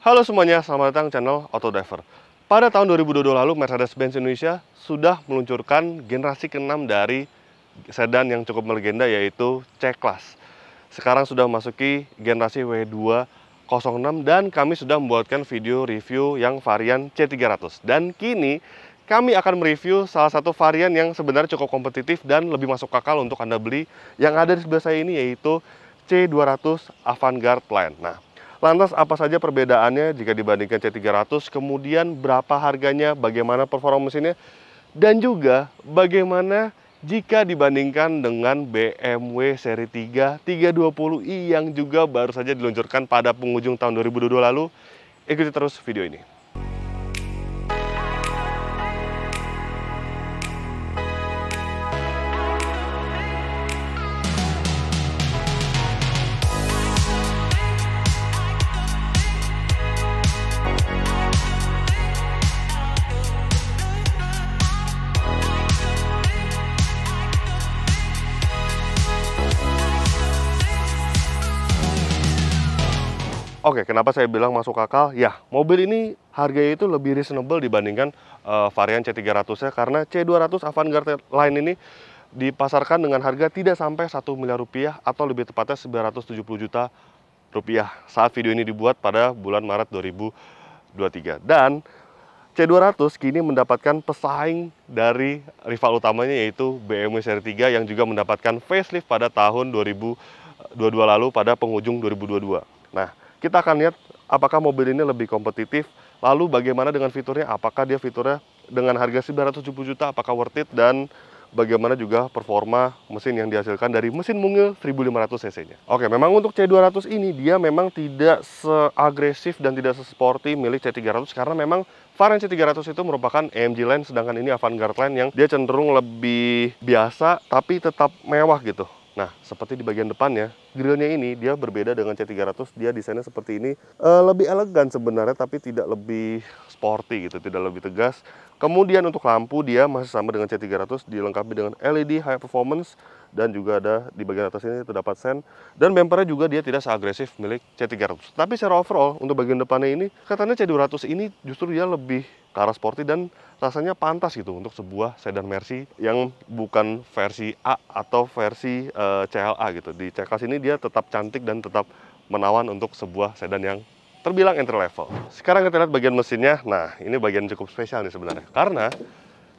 Halo semuanya, selamat datang channel Autodiver. Pada tahun 2022 lalu, Mercedes-Benz Indonesia sudah meluncurkan generasi ke-6 dari sedan yang cukup melegenda, yaitu C-Class. Sekarang sudah memasuki generasi W206 dan kami sudah membuatkan video review yang varian C300. Dan kini kami akan mereview salah satu varian yang sebenarnya cukup kompetitif dan lebih masuk akal untuk Anda beli yang ada di sebelah saya ini, yaitu C200 Avantgarde Line. Nah, lantas apa saja perbedaannya jika dibandingkan C300, kemudian berapa harganya, bagaimana performa mesinnya, dan juga bagaimana jika dibandingkan dengan BMW seri 3 320i yang juga baru saja diluncurkan pada penghujung tahun 2022 lalu. Ikuti terus video ini. Oke, kenapa saya bilang masuk akal? Ya, mobil ini harganya itu lebih reasonable dibandingkan varian C300-nya, karena C200 Avantgarde Line ini dipasarkan dengan harga tidak sampai 1 miliar rupiah atau lebih tepatnya 970 juta rupiah saat video ini dibuat pada bulan Maret 2023. Dan C200 kini mendapatkan pesaing dari rival utamanya, yaitu BMW seri 3 yang juga mendapatkan facelift pada tahun 2022 lalu pada penghujung 2022. Nah, kita akan lihat apakah mobil ini lebih kompetitif, lalu bagaimana dengan fiturnya, apakah dia fiturnya dengan harga 970 juta, apakah worth it, dan bagaimana juga performa mesin yang dihasilkan dari mesin mungil 1500 cc-nya. Oke, memang untuk C200 ini dia memang tidak seagresif dan tidak sesporty milik C300, karena memang varian C300 itu merupakan AMG Line, sedangkan ini Avantgarde Line yang dia cenderung lebih biasa tapi tetap mewah gitu. Nah, seperti di bagian depannya, grillnya ini dia berbeda dengan C300, dia desainnya seperti ini, lebih elegan sebenarnya, tapi tidak lebih sporty gitu, tidak lebih tegas. Kemudian untuk lampu dia masih sama dengan C300, dilengkapi dengan LED high performance, dan juga ada di bagian atas ini terdapat sen, dan bumpernya juga dia tidak seagresif milik C300. Tapi secara overall untuk bagian depannya ini, katanya C200 ini justru dia lebih ke arah sporty dan rasanya pantas gitu untuk sebuah sedan Mercy yang bukan versi A atau versi CLA gitu. Di C-Class ini dia tetap cantik dan tetap menawan untuk sebuah sedan yang terbilang entry level. Sekarang kita lihat bagian mesinnya. Nah, ini bagian cukup spesial nih sebenarnya, karena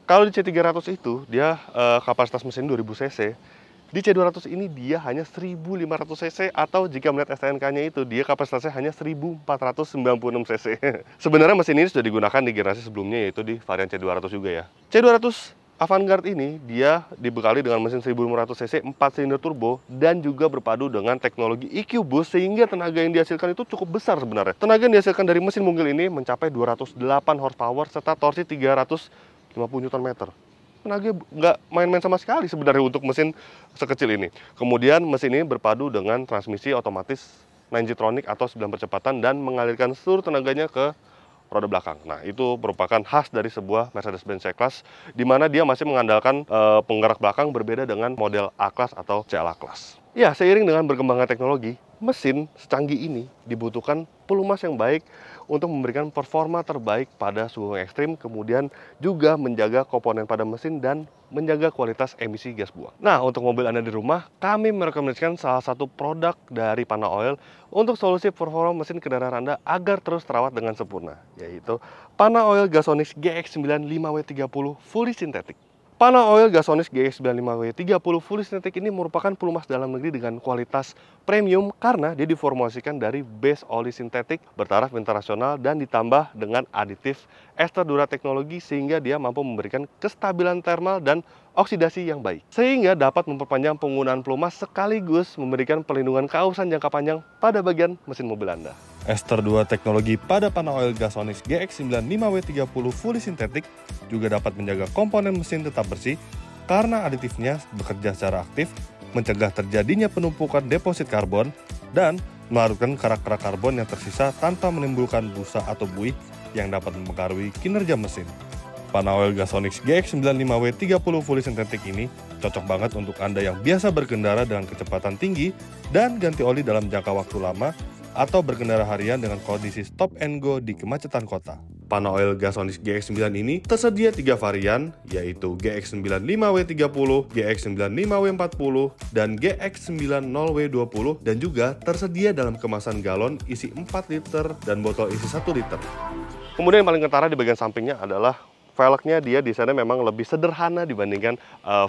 kalau di C300 itu dia kapasitas mesin 2000 cc. Di C200 ini dia hanya 1500 cc, atau jika melihat STNK-nya itu dia kapasitasnya hanya 1496 cc. Sebenarnya mesin ini sudah digunakan di generasi sebelumnya, yaitu di varian C200 juga ya. C200 Avantgarde ini dia dibekali dengan mesin 1500 cc 4 silinder turbo dan juga berpadu dengan teknologi EQ Boost, sehingga tenaga yang dihasilkan itu cukup besar sebenarnya. Tenaga yang dihasilkan dari mesin mungil ini mencapai 208 horsepower serta torsi 350 Nm. Tenaga nggak main-main sama sekali sebenarnya untuk mesin sekecil ini. Kemudian mesin ini berpadu dengan transmisi otomatis 9Gtronic atau 9 percepatan dan mengalirkan seluruh tenaganya ke roda belakang. Nah, itu merupakan khas dari sebuah Mercedes-Benz C-Class, di mana dia masih mengandalkan penggerak belakang berbeda dengan model A-Class atau CLA Class. Ya, seiring dengan berkembangnya teknologi, mesin secanggih ini dibutuhkan pelumas yang baik untuk memberikan performa terbaik pada suhu yang ekstrim, kemudian juga menjaga komponen pada mesin dan menjaga kualitas emisi gas buang. Nah, untuk mobil Anda di rumah, kami merekomendasikan salah satu produk dari Pana Oil untuk solusi performa mesin kendaraan Anda agar terus terawat dengan sempurna, yaitu Pana Oil Gasonix GX95W30 Fully Synthetic. Pana Oil Gasonix GX95W30 Fully Synthetic ini merupakan pelumas dalam negeri dengan kualitas premium karena dia diformulasikan dari base oli sintetik bertaraf internasional dan ditambah dengan aditif ester dura teknologi, sehingga dia mampu memberikan kestabilan thermal dan oksidasi yang baik, sehingga dapat memperpanjang penggunaan pelumas sekaligus memberikan perlindungan keausan jangka panjang pada bagian mesin mobil Anda. Ester 2 teknologi pada Pana Oil Gasonix GX95W30 Fully Synthetic juga dapat menjaga komponen mesin tetap bersih karena aditifnya bekerja secara aktif, mencegah terjadinya penumpukan deposit karbon, dan melarutkan kerak-kerak karbon yang tersisa tanpa menimbulkan busa atau buih yang dapat mempengaruhi kinerja mesin. Pana Oil Gasonix GX95W30 Fully Synthetic ini cocok banget untuk Anda yang biasa berkendara dengan kecepatan tinggi dan ganti oli dalam jangka waktu lama, atau berkendara harian dengan kondisi stop and go di kemacetan kota. Panaoil Gasonic GX9 ini tersedia 3 varian, yaitu GX95W30, GX95W40, dan GX90W20, dan juga tersedia dalam kemasan galon isi 4 liter dan botol isi 1 liter. Kemudian yang paling kentara di bagian sampingnya adalah velgnya. Dia desainnya memang lebih sederhana dibandingkan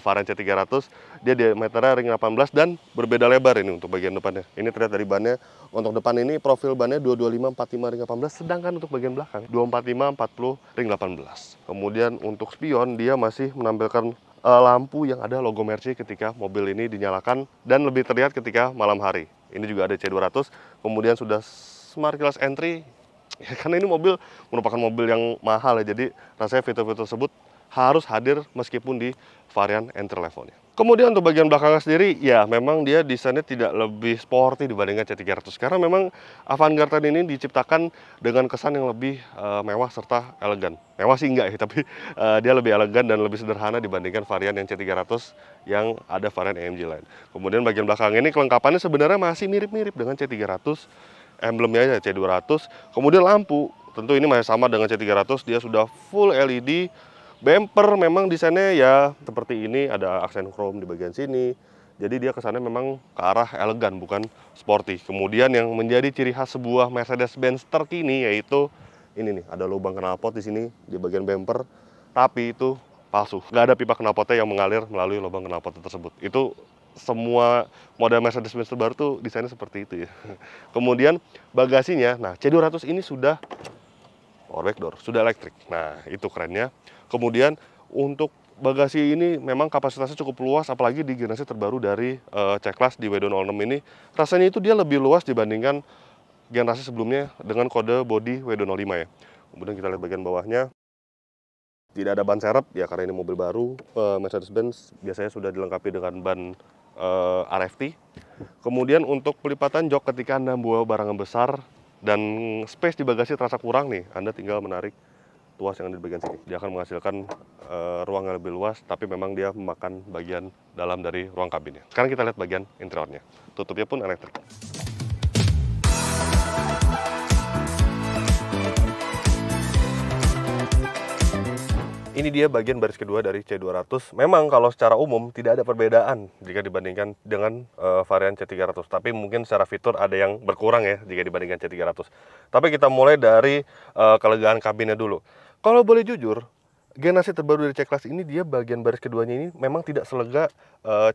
varian C300. Dia diameternya ring 18 dan berbeda lebar ini untuk bagian depannya. Ini terlihat dari bannya. Untuk depan ini profil bannya 225 45 ring 18, sedangkan untuk bagian belakang 245 40 ring 18. Kemudian untuk spion dia masih menampilkan lampu yang ada logo Mercy ketika mobil ini dinyalakan dan lebih terlihat ketika malam hari. Ini juga ada C200. Kemudian sudah Smart Keyless Entry. Ya, karena ini mobil merupakan mobil yang mahal ya, jadi rasanya fitur-fitur tersebut harus hadir meskipun di varian entry levelnya. Kemudian untuk bagian belakangnya sendiri, ya memang dia desainnya tidak lebih sporty dibandingkan C300. Karena memang Avantgarde ini diciptakan dengan kesan yang lebih mewah serta elegan. Mewah sih enggak ya, tapi dia lebih elegan dan lebih sederhana dibandingkan varian yang C300 yang ada varian AMG lain. Kemudian bagian belakang ini kelengkapannya sebenarnya masih mirip-mirip dengan C300. Emblemnya aja C200, kemudian lampu, tentu ini masih sama dengan C300, dia sudah full LED. Bumper memang desainnya ya seperti ini, ada aksen chrome di bagian sini, jadi dia kesannya memang ke arah elegan, bukan sporty. Kemudian yang menjadi ciri khas sebuah Mercedes-Benz terkini yaitu ini nih, ada lubang knalpot di sini di bagian bumper, tapi itu palsu, nggak ada pipa knalpotnya yang mengalir melalui lubang knalpot tersebut. Itu semua model Mercedes-Benz terbaru tuh desainnya seperti itu ya. Kemudian bagasinya, nah C200 ini sudah power back door, sudah elektrik. Nah itu kerennya. Kemudian untuk bagasi ini memang kapasitasnya cukup luas, apalagi di generasi terbaru dari C-Class di W206 ini. Rasanya itu dia lebih luas dibandingkan generasi sebelumnya dengan kode bodi W205 ya. Kemudian kita lihat bagian bawahnya. Tidak ada ban serep ya, karena ini mobil baru. Mercedes-Benz biasanya sudah dilengkapi dengan ban RFT. Kemudian untuk pelipatan jok ketika Anda membawa barang yang besar dan space di bagasi terasa kurang nih, Anda tinggal menarik tuas yang ada di bagian sini. Dia akan menghasilkan ruang yang lebih luas, tapi memang dia memakan bagian dalam dari ruang kabinnya. Sekarang kita lihat bagian interiornya. Tutupnya pun elektrik. Ini dia bagian baris kedua dari C200. Memang kalau secara umum tidak ada perbedaan jika dibandingkan dengan varian C300. Tapi mungkin secara fitur ada yang berkurang ya jika dibandingkan C300. Tapi kita mulai dari kelegaan kabinnya dulu. Kalau boleh jujur, generasi terbaru dari C-Class ini dia bagian baris keduanya ini memang tidak selega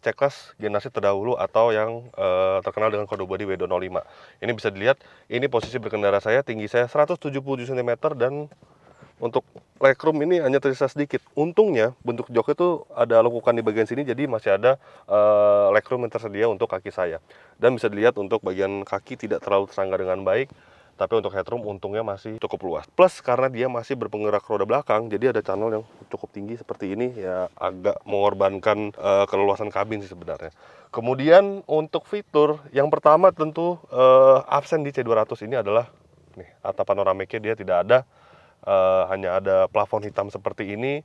C-Class generasi terdahulu atau yang terkenal dengan kode bodi W205. Ini bisa dilihat, ini posisi berkendara saya, tinggi saya 177 cm dan untuk legroom ini hanya tersisa sedikit. Untungnya bentuk jok itu ada lekukan di bagian sini, jadi masih ada legroom yang tersedia untuk kaki saya. Dan bisa dilihat untuk bagian kaki tidak terlalu tersangga dengan baik, tapi untuk headroom untungnya masih cukup luas. Plus karena dia masih berpenggerak roda belakang, jadi ada channel yang cukup tinggi seperti ini ya, agak mengorbankan keleluasan kabin sih sebenarnya. Kemudian untuk fitur yang pertama tentu absen di C200 ini adalah nih, atap panoramiknya dia tidak ada. Hanya ada plafon hitam seperti ini.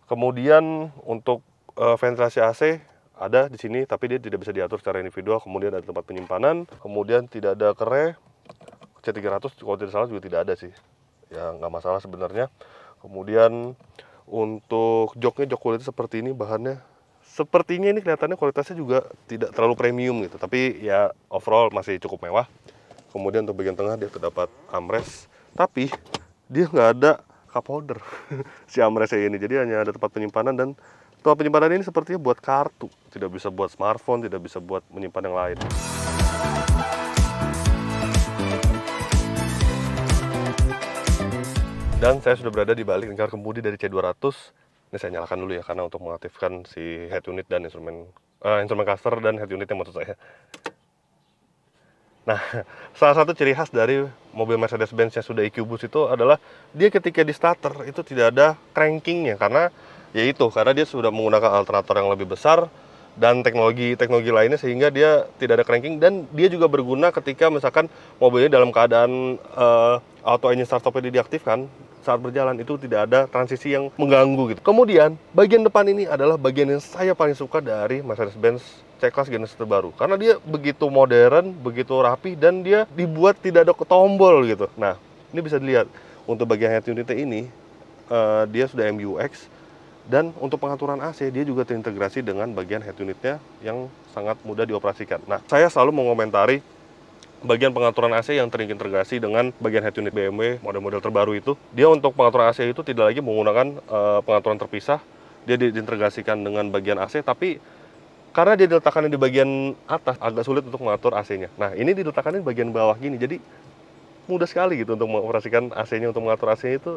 Kemudian untuk ventilasi AC ada di sini, tapi dia tidak bisa diatur secara individual. Kemudian ada tempat penyimpanan. Kemudian tidak ada kere. C300 kalau tidak salah juga tidak ada sih. Ya nggak masalah sebenarnya. Kemudian untuk joknya, jok kulit seperti ini, bahannya sepertinya ini kelihatannya kualitasnya juga tidak terlalu premium gitu. Tapi ya overall masih cukup mewah. Kemudian untuk bagian tengah dia terdapat armrest, tapi dia nggak ada cup holder si armrestnya ini, jadi hanya ada tempat penyimpanan, dan tempat penyimpanan ini sepertinya buat kartu, tidak bisa buat smartphone, tidak bisa buat menyimpan yang lain. Dan saya sudah berada di balik lingkar kemudi dari C200. Ini saya nyalakan dulu ya, karena untuk mengaktifkan si head unit dan instrumen cluster dan head unitnya maksud saya. Nah, salah satu ciri khas dari mobil Mercedes-Benz yang sudah EQ Boost itu adalah dia ketika di starter itu tidak ada crankingnya, karena dia sudah menggunakan alternator yang lebih besar dan teknologi lainnya, sehingga dia tidak ada cranking. Dan dia juga berguna ketika misalkan mobilnya dalam keadaan auto engine start stop diaktifkan saat berjalan, itu tidak ada transisi yang mengganggu gitu. Kemudian bagian depan ini adalah bagian yang saya paling suka dari Mercedes-Benz C-Class generasi terbaru. Karena dia begitu modern, begitu rapi, dan dia dibuat tidak ada tombol gitu. Nah, ini bisa dilihat untuk bagian head unitnya ini, dia sudah MBUX, dan untuk pengaturan AC dia juga terintegrasi dengan bagian head unitnya yang sangat mudah dioperasikan. Nah, saya selalu mengomentari bagian pengaturan AC yang terintegrasi dengan bagian head unit BMW model-model terbaru itu. Dia untuk pengaturan AC itu tidak lagi menggunakan pengaturan terpisah, dia diintegrasikan dengan bagian AC, tapi karena dia diletakkan di bagian atas, agak sulit untuk mengatur AC-nya. Nah, ini diletakkan di bagian bawah gini, jadi mudah sekali gitu untuk mengoperasikan AC-nya, untuk mengatur AC-nya itu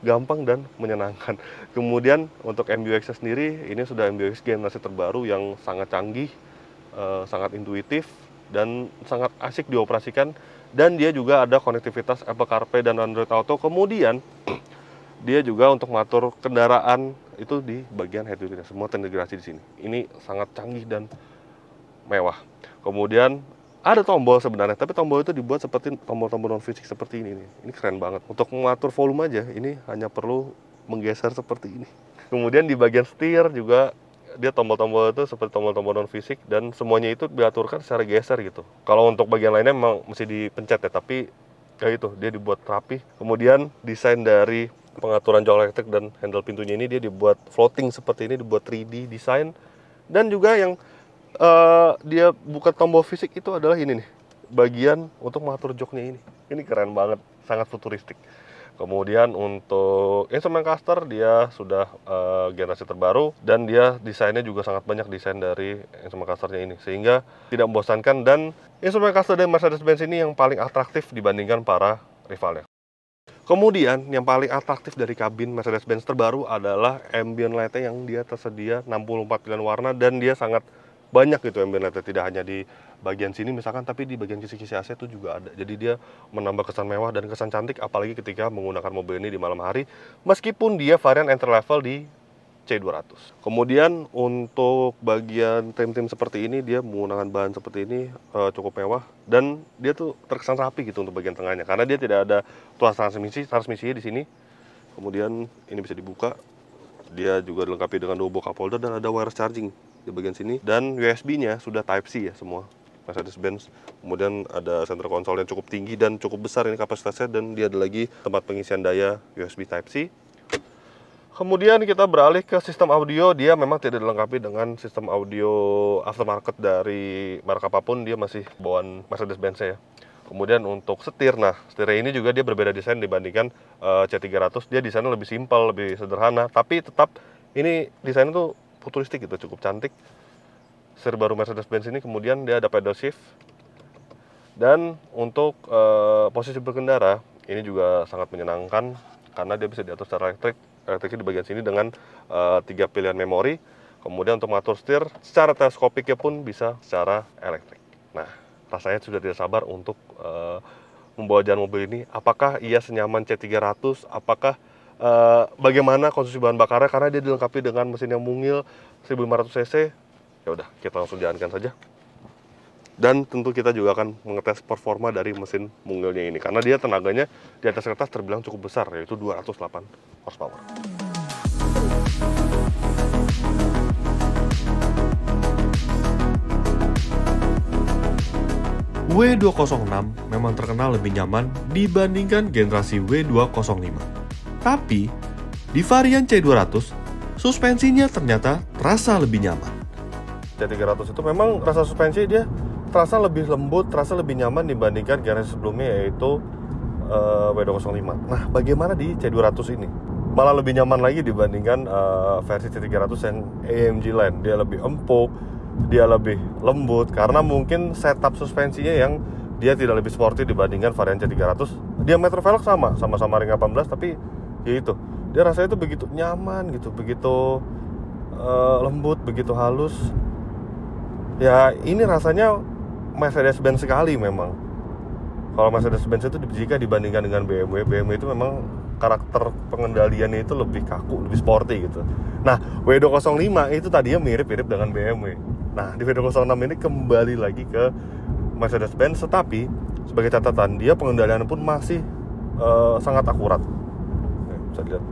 gampang dan menyenangkan. Kemudian untuk MBUX sendiri, ini sudah MBUX generasi terbaru yang sangat canggih, sangat intuitif, dan sangat asik dioperasikan. Dan dia juga ada konektivitas Apple CarPlay dan Android Auto. Kemudian dia juga untuk mengatur kendaraan itu di bagian head unitnya, semua terintegrasi di sini. Ini sangat canggih dan mewah. Kemudian ada tombol sebenarnya, tapi tombol itu dibuat seperti tombol-tombol non fisik seperti ini. Ini keren banget. Untuk mengatur volume aja, ini hanya perlu menggeser seperti ini. Kemudian di bagian setir juga dia tombol-tombol itu seperti tombol-tombol non fisik, dan semuanya itu diaturkan secara geser gitu. Kalau untuk bagian lainnya memang mesti dipencet ya, tapi kayak itu dia dibuat rapi. Kemudian desain dari pengaturan jok elektrik dan handle pintunya ini dia dibuat floating seperti ini, dibuat 3D desain. Dan juga yang dia bukan tombol fisik itu adalah ini nih, bagian untuk mengatur joknya ini. Ini keren banget, sangat futuristik. Kemudian untuk instrument cluster dia sudah generasi terbaru, dan dia desainnya juga sangat banyak desain dari instrument clusternya ini, sehingga tidak membosankan. Dan instrument cluster dari Mercedes-Benz ini yang paling atraktif dibandingkan para rivalnya. Kemudian yang paling atraktif dari kabin Mercedes-Benz terbaru adalah ambient light-nya yang dia tersedia 64 pilihan warna, dan dia sangat banyak gitu ambient light-nya, tidak hanya di bagian sini misalkan, tapi di bagian kisi-kisi AC itu juga ada. Jadi dia menambah kesan mewah dan kesan cantik, apalagi ketika menggunakan mobil ini di malam hari, meskipun dia varian entry level di C200. Kemudian untuk bagian trim-trim seperti ini, dia menggunakan bahan seperti ini, cukup mewah, dan dia tuh terkesan rapi gitu untuk bagian tengahnya, karena dia tidak ada tuas transmisinya di sini. Kemudian ini bisa dibuka, dia juga dilengkapi dengan double cup holder dan ada wireless charging di bagian sini, dan USB-nya sudah Type C ya semua Mercedes-Benz. Kemudian ada center console yang cukup tinggi dan cukup besar ini kapasitasnya, dan dia ada lagi tempat pengisian daya USB Type C. Kemudian kita beralih ke sistem audio. Dia memang tidak dilengkapi dengan sistem audio aftermarket dari merek apapun, dia masih bawaan Mercedes-Benz ya. Kemudian untuk setir, nah setirnya ini juga dia berbeda desain dibandingkan C300. Dia desainnya lebih simpel, lebih sederhana, tapi tetap ini desainnya tuh futuristik gitu, cukup cantik. Setir baru Mercedes-Benz ini. Kemudian dia ada pedal shift, dan untuk posisi berkendara ini juga sangat menyenangkan karena dia bisa diatur secara elektriknya di bagian sini dengan 3 pilihan memori. Kemudian untuk mengatur setir secara teleskopiknya pun bisa secara elektrik. Nah, rasanya sudah tidak sabar untuk membawa jalan mobil ini. Apakah ia senyaman C300? Apakah bagaimana konsumsi bahan bakarnya? Karena dia dilengkapi dengan mesin yang mungil 1500 cc. Ya udah, kita langsung jalankan saja. Dan tentu kita juga akan mengetes performa dari mesin mungilnya ini, karena dia tenaganya di atas kertas terbilang cukup besar, yaitu 208 horsepower. W206 memang terkenal lebih nyaman dibandingkan generasi W205. Tapi, di varian C200, suspensinya ternyata terasa lebih nyaman. C300 itu memang rasa suspensi dia terasa lebih lembut, terasa lebih nyaman dibandingkan generasi sebelumnya, yaitu W205. Nah, bagaimana di C200 ini? Malah lebih nyaman lagi dibandingkan versi C300 yang AMG Line. Dia lebih empuk, dia lebih lembut, karena mungkin setup suspensinya yang dia tidak lebih sporty dibandingkan varian C300. Diameter velg sama-sama ring 18, tapi ya itu, dia rasanya itu begitu nyaman gitu, begitu lembut, begitu halus. Ya, ini rasanya Mercedes-Benz sekali memang. Kalau Mercedes-Benz itu jika dibandingkan dengan BMW itu memang karakter pengendaliannya itu lebih kaku, lebih sporty gitu. Nah, W205 itu tadinya mirip-mirip dengan BMW. Nah, di W206 ini kembali lagi ke Mercedes-Benz, tetapi sebagai catatan, dia pengendalian pun masih sangat akurat. Bisa lihat.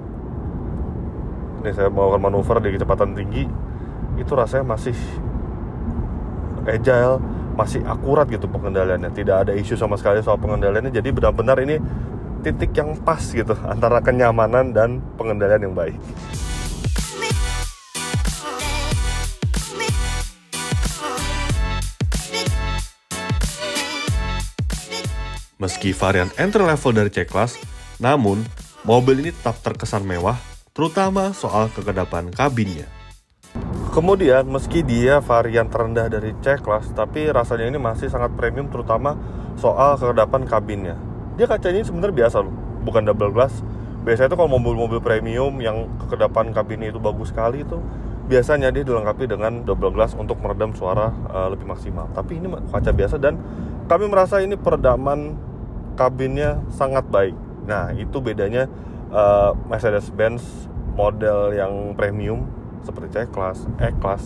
Ini saya melakukan manuver di kecepatan tinggi, itu rasanya masih agile, masih akurat gitu pengendaliannya. Tidak ada isu sama sekali soal pengendaliannya. Jadi benar-benar ini titik yang pas gitu antara kenyamanan dan pengendalian yang baik. Meski varian entry level dari C-Class, namun mobil ini tetap terkesan mewah, terutama soal kekedapan kabinnya. Kemudian, meski dia varian terendah dari C-Class, tapi rasanya ini masih sangat premium, terutama soal kekedapan kabinnya. Dia kacanya ini sebenarnya biasa loh, bukan double glass. Biasanya itu kalau mobil-mobil premium yang kekedapan kabinnya itu bagus sekali itu, biasanya dia dilengkapi dengan double glass untuk meredam suara lebih maksimal. Tapi ini kaca biasa dan kami merasa ini peredaman kabinnya sangat baik. Nah, itu bedanya Mercedes-Benz model yang premium seperti C-Class, E-Class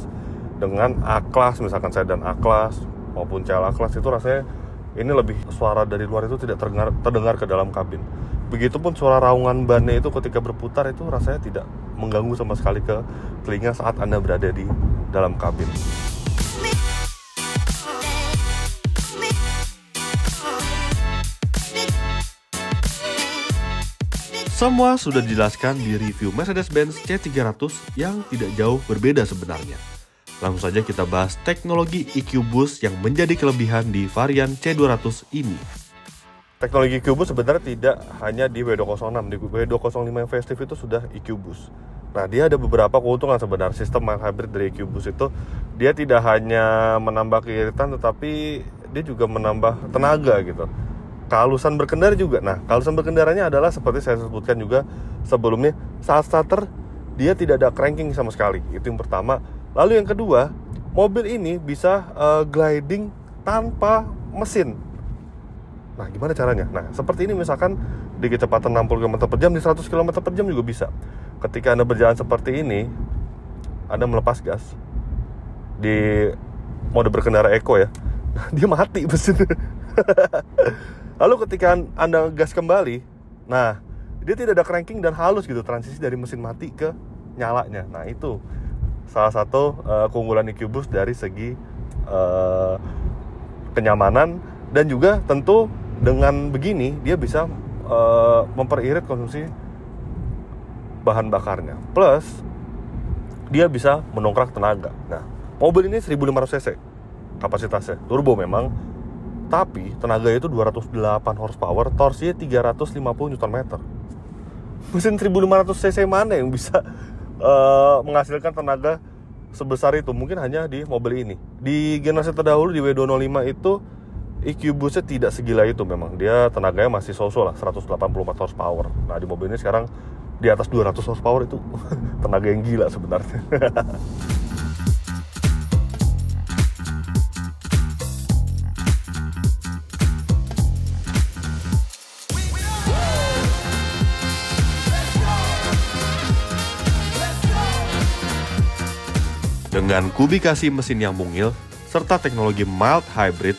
dengan A-Class, misalkan sedan A-Class maupun CL A-Class, itu rasanya ini lebih suara dari luar itu tidak terdengar ke dalam kabin. Begitupun suara raungan bannya itu ketika berputar itu rasanya tidak mengganggu sama sekali ke telinga saat Anda berada di dalam kabin. Semua sudah dijelaskan di review Mercedes-Benz C300 yang tidak jauh berbeda sebenarnya. Langsung saja kita bahas teknologi EQ Boost yang menjadi kelebihan di varian C200 ini. Teknologi EQ Boost sebenarnya tidak hanya di W206, di W205 yang facelift itu sudah EQ Boost. Nah, dia ada beberapa keuntungan sebenarnya. Sistem mild hybrid dari EQ Boost itu, dia tidak hanya menambah keiritan, tetapi dia juga menambah tenaga gitu. Kehalusan berkendara juga. Nah, kehalusan berkendaranya adalah seperti saya sebutkan juga sebelumnya, saat starter dia tidak ada cranking sama sekali. Itu yang pertama. Lalu yang kedua, mobil ini bisa gliding tanpa mesin. Nah, gimana caranya? Nah, seperti ini misalkan di kecepatan 60 km per jam, di 100 km per jam juga bisa. Ketika Anda berjalan seperti ini, Anda melepas gas di mode berkendara eco ya, dia mati mesin. Lalu ketika Anda gas kembali, nah dia tidak ada cranking dan halus gitu, transisi dari mesin mati ke nyalanya. Nah, itu salah satu keunggulan EQ Boost dari segi kenyamanan, dan juga tentu dengan begini dia bisa memperirit konsumsi bahan bakarnya. Plus dia bisa mendongkrak tenaga. Nah, mobil ini 1500 cc kapasitasnya, turbo memang, tapi tenaga itu 208 horsepower, torsinya 350 Nm. Mesin 1500 cc mana yang bisa menghasilkan tenaga sebesar itu? Mungkin hanya di mobil ini. Di generasi terdahulu di W205 itu EQ Boost-nya tidak segila itu memang. Dia tenaganya masih so-so lah, 184 horsepower. Nah, di mobil ini sekarang di atas 200 horsepower, itu tenaga yang gila sebenarnya. Dengan kubikasi mesin yang mungil, serta teknologi mild hybrid,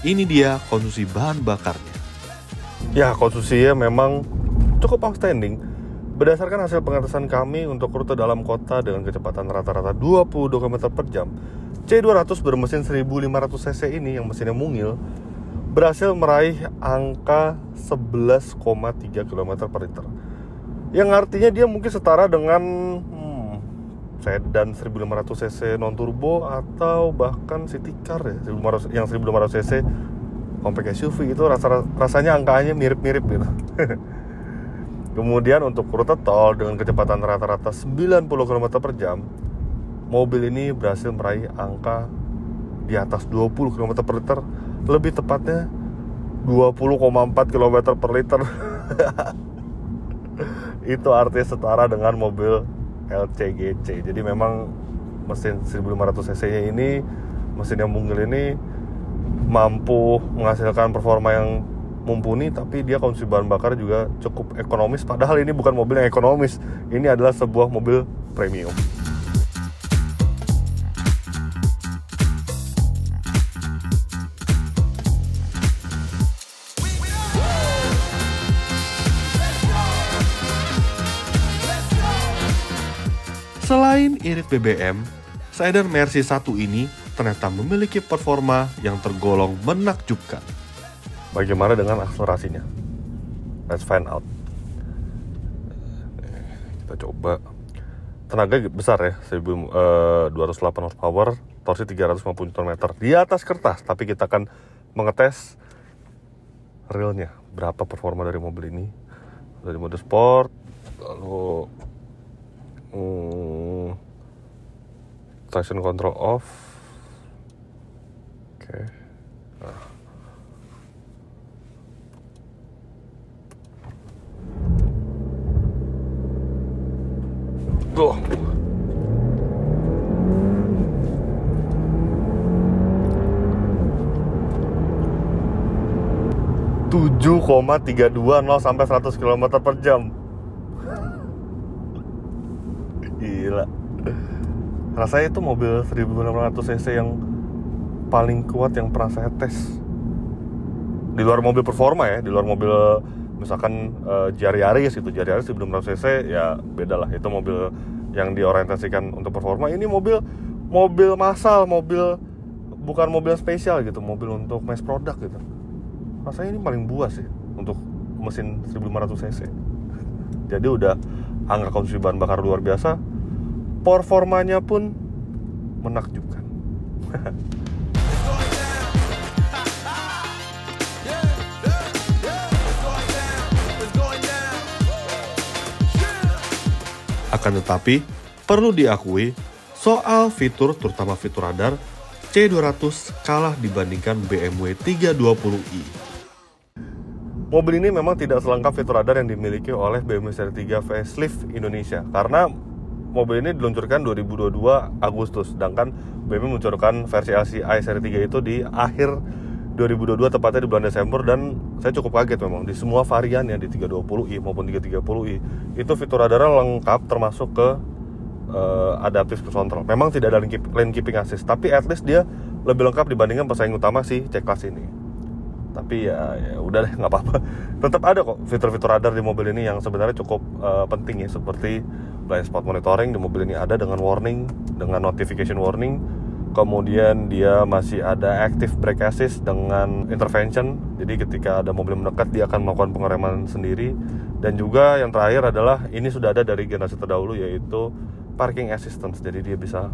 ini dia konsumsi bahan bakarnya. Ya, konsumsinya memang cukup outstanding. Berdasarkan hasil pengetesan kami untuk rute dalam kota dengan kecepatan rata-rata 22 km per jam, C200 bermesin 1500 cc ini yang mesinnya mungil, berhasil meraih angka 11,3 km per liter. Yang artinya dia mungkin setara dengan sedan 1500 cc non turbo atau bahkan city car ya, yang 1500 cc compact SUV itu rasanya angkanya mirip-mirip gitu. Kemudian untuk rute tol dengan kecepatan rata-rata 90 km per jam, mobil ini berhasil meraih angka di atas 20 km per liter, lebih tepatnya 20,4 km per liter. Itu artinya setara dengan mobil LCGC. Jadi memang mesin 1500 cc nya ini, mesin yang mungil ini mampu menghasilkan performa yang mumpuni, tapi dia konsumsi bahan bakar juga cukup ekonomis. Padahal ini bukan mobil yang ekonomis, ini adalah sebuah mobil premium. Selain irit BBM, sedan Mercy 1 ini ternyata memiliki performa yang tergolong menakjubkan. Bagaimana dengan akselerasinya? Let's find out. Kita coba. Tenaga besar ya, 1208 horsepower, torsi 350 Nm. Di atas kertas, tapi kita akan mengetes realnya. Berapa performa dari mobil ini. Dari mode sport, lalu traction control off. Oke. Nah. Go. Tujuh 7,320 sampai 100 km per jam. Gila. Rasanya itu mobil 1600 cc yang paling kuat yang pernah saya tes. Di luar mobil performa ya, di luar mobil misalkan GR Yaris itu, GR Yaris 1600 cc ya beda lah. Itu mobil yang diorientasikan untuk performa. Ini mobil massal, bukan mobil spesial gitu, mobil untuk mass product gitu. Rasanya ini paling buas sih untuk mesin 1500 cc. Jadi udah angka konsumsi bahan bakar luar biasa, performanya pun menakjubkan. Akan tetapi, perlu diakui, soal fitur, terutama fitur radar, C200 kalah dibandingkan BMW 320i. Mobil ini memang tidak selengkap fitur radar yang dimiliki oleh BMW Seri 3 Facelift Indonesia, karena mobil ini diluncurkan 2022 Agustus, sedangkan BMW meluncurkan versi LCI Seri 3 itu di akhir 2022, tepatnya di bulan Desember. Dan saya cukup kaget memang, di semua varian ya, di 320i maupun 330i itu fitur radarnya lengkap, termasuk ke adaptive cruise control. Memang tidak ada lane keeping assist, tapi at least dia lebih lengkap dibandingkan pesaing utama si C-Class ini. Tapi ya udah deh, nggak apa-apa. Tetap ada kok fitur-fitur radar di mobil ini yang sebenarnya cukup penting ya, seperti blind spot monitoring di mobil ini ada dengan warning, dengan notification warning. Kemudian dia masih ada active brake assist dengan intervention. Jadi ketika ada mobil mendekat, dia akan melakukan pengereman sendiri. Dan juga yang terakhir adalah ini sudah ada dari generasi terdahulu, yaitu parking assistance. Jadi dia bisa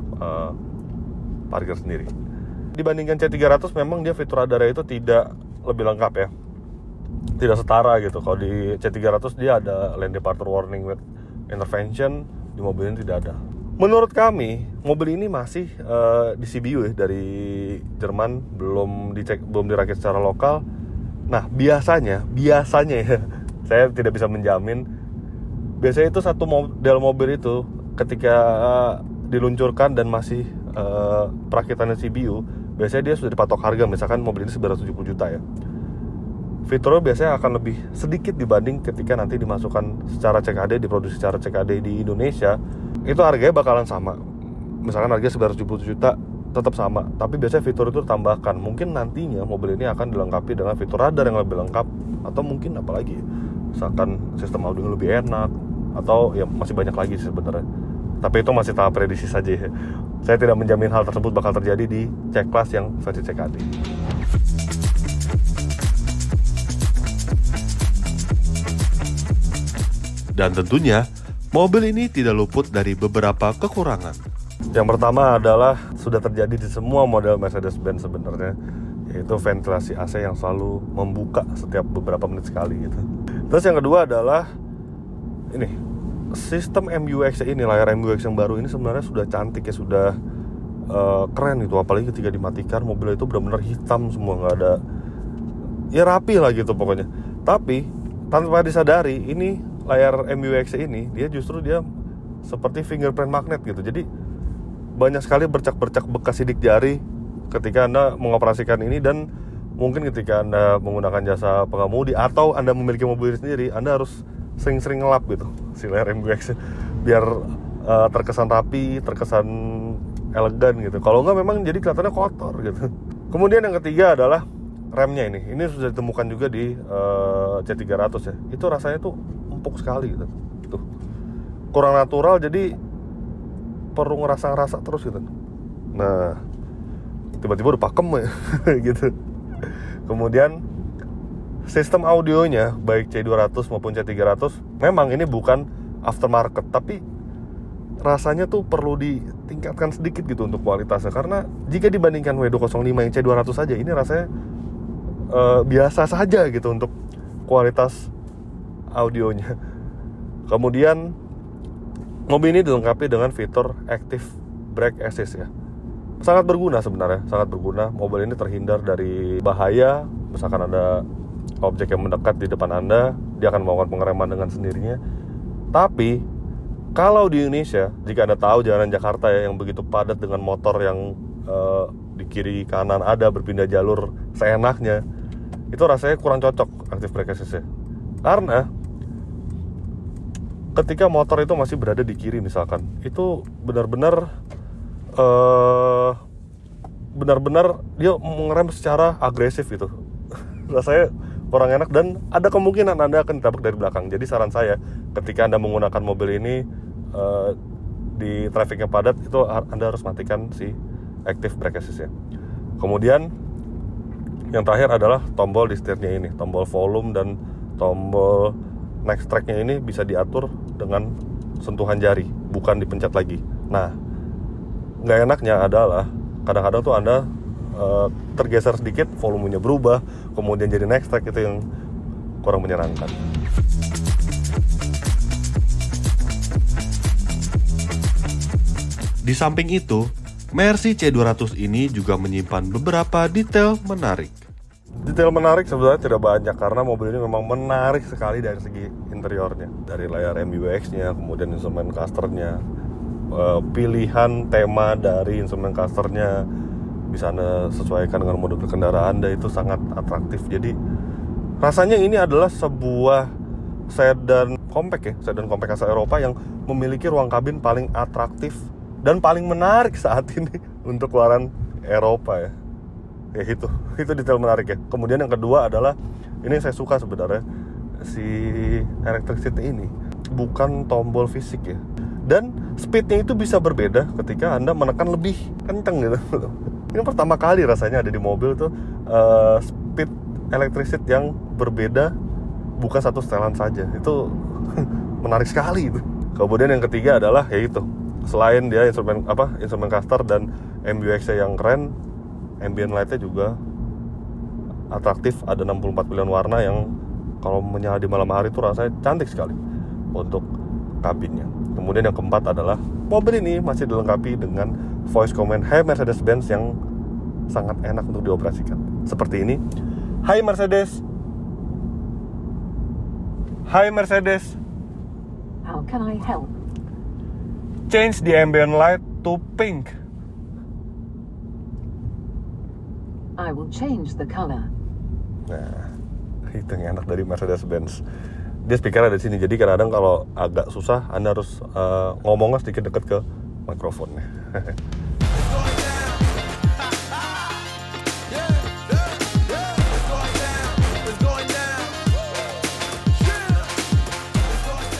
parkir sendiri. Dibandingkan C300 memang dia fitur radarnya itu tidak lebih lengkap ya, tidak setara gitu. Kalau di C300 dia ada lane departure warning with intervention, di mobil ini tidak ada. Menurut kami mobil ini masih di CBU ya, dari Jerman, belum dirakit secara lokal. Nah biasanya ya, saya tidak bisa menjamin, biasanya itu satu model mobil itu ketika diluncurkan dan masih perakitannya CBU, biasanya dia sudah dipatok harga, misalkan mobil ini 970 juta ya. Fiturnya biasanya akan lebih sedikit dibanding ketika nanti dimasukkan secara CKD, diproduksi secara CKD di Indonesia. Itu harganya bakalan sama. Misalkan harganya 970 juta tetap sama, tapi biasanya fitur itu ditambahkan. Mungkin nantinya mobil ini akan dilengkapi dengan fitur radar yang lebih lengkap, atau mungkin apalagi misalkan sistem audio lebih enak, atau ya masih banyak lagi sih sebenarnya. Tapi itu masih tahap prediksi saja ya. Saya tidak menjamin hal tersebut bakal terjadi di C-Class yang versi CKD. Dan tentunya, mobil ini tidak luput dari beberapa kekurangan. Yang pertama adalah sudah terjadi di semua model Mercedes-Benz sebenarnya, yaitu ventilasi AC yang selalu membuka setiap beberapa menit sekali gitu. Terus yang kedua adalah ini, sistem MUX ini, layar MUX yang baru ini sebenarnya sudah cantik ya, sudah keren gitu. Apalagi ketika dimatikan, mobil itu benar-benar hitam semua, nggak ada, ya rapi lah gitu pokoknya. Tapi tanpa disadari, ini layar MUX ini dia seperti fingerprint magnet gitu. Jadi banyak sekali bercak-bercak bekas sidik jari ketika Anda mengoperasikan ini. Dan mungkin ketika Anda menggunakan jasa pengemudi atau Anda memiliki mobil sendiri, Anda harus sering-sering ngelap gitu si layar MUX biar terkesan rapi, terkesan elegan gitu. Kalau enggak memang jadi kelihatannya kotor gitu. Kemudian yang ketiga adalah remnya ini. Ini sudah ditemukan juga di C300 ya. Itu rasanya tuh empuk sekali gitu. Tuh. Kurang natural, jadi perlu ngerasa-ngerasa terus gitu. Nah, tiba-tiba udah pakem ya gitu. Kemudian sistem audionya baik C200 maupun C300 memang ini bukan aftermarket, tapi rasanya tuh perlu ditingkatkan sedikit gitu untuk kualitasnya, karena jika dibandingkan W205 yang C200 saja, ini rasanya biasa saja gitu untuk kualitas audionya. Kemudian mobil ini dilengkapi dengan fitur Active Brake Assist ya. Sangat berguna sebenarnya, sangat berguna. Mobil ini terhindar dari bahaya, misalkan ada objek yang mendekat di depan Anda, dia akan melakukan pengereman dengan sendirinya. Tapi kalau di Indonesia, jika Anda tahu jalanan Jakarta ya, yang begitu padat dengan motor yang di kiri kanan ada berpindah jalur seenaknya, itu rasanya kurang cocok Active Brake Assist-nya. Karena ketika motor itu masih berada di kiri misalkan, itu benar-benar dia mengerem secara agresif gitu. Rasanya kurang enak dan ada kemungkinan Anda akan ditabrak dari belakang. Jadi saran saya, ketika Anda menggunakan mobil ini di traffic yang padat, itu Anda harus matikan si Active Brake Assist-nya. Kemudian yang terakhir adalah tombol di setirnya ini, tombol volume dan tombol next track-nya ini bisa diatur dengan sentuhan jari, bukan dipencet lagi. Nah, nggak enaknya adalah kadang-kadang tuh Anda tergeser sedikit, volumenya berubah, kemudian jadi next track, itu yang kurang menyenangkan. Di samping itu, Mercy C200 ini juga menyimpan beberapa detail menarik. Detail menarik sebenarnya tidak banyak, karena mobil ini memang menarik sekali dari segi interiornya. Dari layar MBUX-nya, kemudian instrumen clusternya, pilihan tema dari instrumen clusternya bisa Anda sesuaikan dengan mode berkendara Anda, itu sangat atraktif. Jadi rasanya ini adalah sebuah sedan compact ya, sedan compact asal Eropa yang memiliki ruang kabin paling atraktif dan paling menarik saat ini untuk keluaran Eropa ya. Ya itu detail menarik ya. Kemudian yang kedua adalah, ini yang saya suka sebenarnya, si electric seat ini bukan tombol fisik ya, dan speednya itu bisa berbeda ketika Anda menekan lebih kenceng gitu. Ini pertama kali rasanya ada di mobil tuh speed electric seat yang berbeda, bukan satu setelan saja. Itu menarik sekali itu. Kemudian yang ketiga adalah yaitu, selain dia instrumen cluster dan MBUX-nya yang keren, ambient light-nya juga atraktif. Ada 64 pilihan warna yang kalau menyala di malam hari itu rasanya cantik sekali untuk kabinnya. Kemudian yang keempat adalah, mobil ini masih dilengkapi dengan voice command Hi Mercedes-Benz yang sangat enak untuk dioperasikan. Seperti ini. Hi Mercedes. Hi Mercedes. How can I help? Change the ambient light to pink. I will change the color. Nah, itu yang enak dari Mercedes-Benz. Dia speaker ada di sini, jadi kadang-kadang kalau agak susah Anda harus ngomongnya sedikit dekat ke mikrofonnya.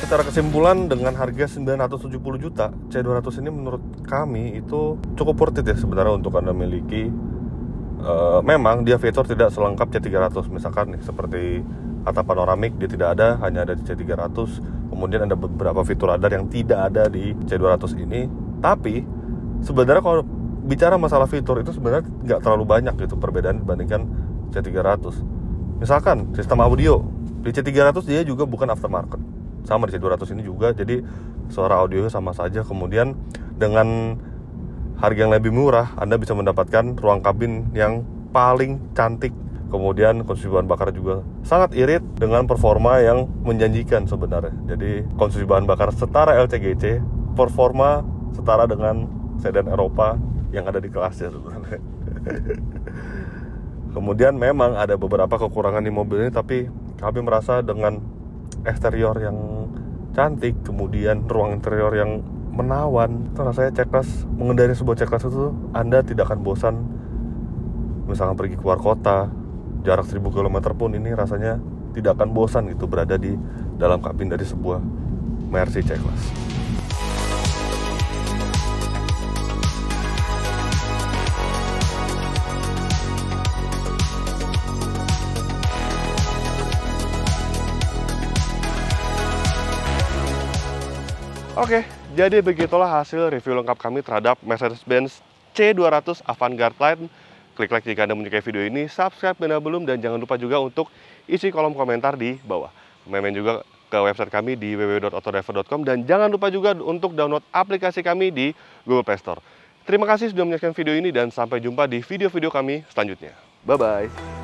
Secara kesimpulan, dengan harga 970 juta, C200 ini menurut kami itu cukup worth it ya sebenarnya untuk Anda miliki. Memang dia fitur tidak selengkap C300, misalkan nih seperti atap panoramik dia tidak ada, hanya ada di C300. Kemudian ada beberapa fitur radar yang tidak ada di C200 ini. Tapi sebenarnya kalau bicara masalah fitur itu sebenarnya nggak terlalu banyak gitu perbedaan dibandingkan C300. Misalkan sistem audio di C300 dia juga bukan aftermarket, sama di C200 ini juga, jadi suara audionya sama saja. Kemudian dengan harga yang lebih murah, Anda bisa mendapatkan ruang kabin yang paling cantik. Kemudian konsumsi bahan bakar juga sangat irit dengan performa yang menjanjikan sebenarnya. Jadi konsumsi bahan bakar setara LCGC, performa setara dengan sedan Eropa yang ada di kelasnya sebenarnya. Kemudian memang ada beberapa kekurangan di mobil ini, tapi kami merasa dengan eksterior yang cantik, kemudian ruang interior yang menawan, itu rasanya C-Class, mengendarai sebuah C-Class itu Anda tidak akan bosan. Misalkan pergi keluar kota, jarak 1000 km pun ini rasanya tidak akan bosan gitu berada di dalam kabin dari sebuah Mercy C-Class. Oke, jadi begitulah hasil review lengkap kami terhadap Mercedes-Benz C200 Avantgarde Line. Klik like jika Anda menyukai video ini, subscribe bila belum, dan jangan lupa juga untuk isi kolom komentar di bawah. Main juga ke website kami di www.autodriver.com, dan jangan lupa juga untuk download aplikasi kami di Google Play Store. Terima kasih sudah menyaksikan video ini, dan sampai jumpa di video-video kami selanjutnya. Bye-bye.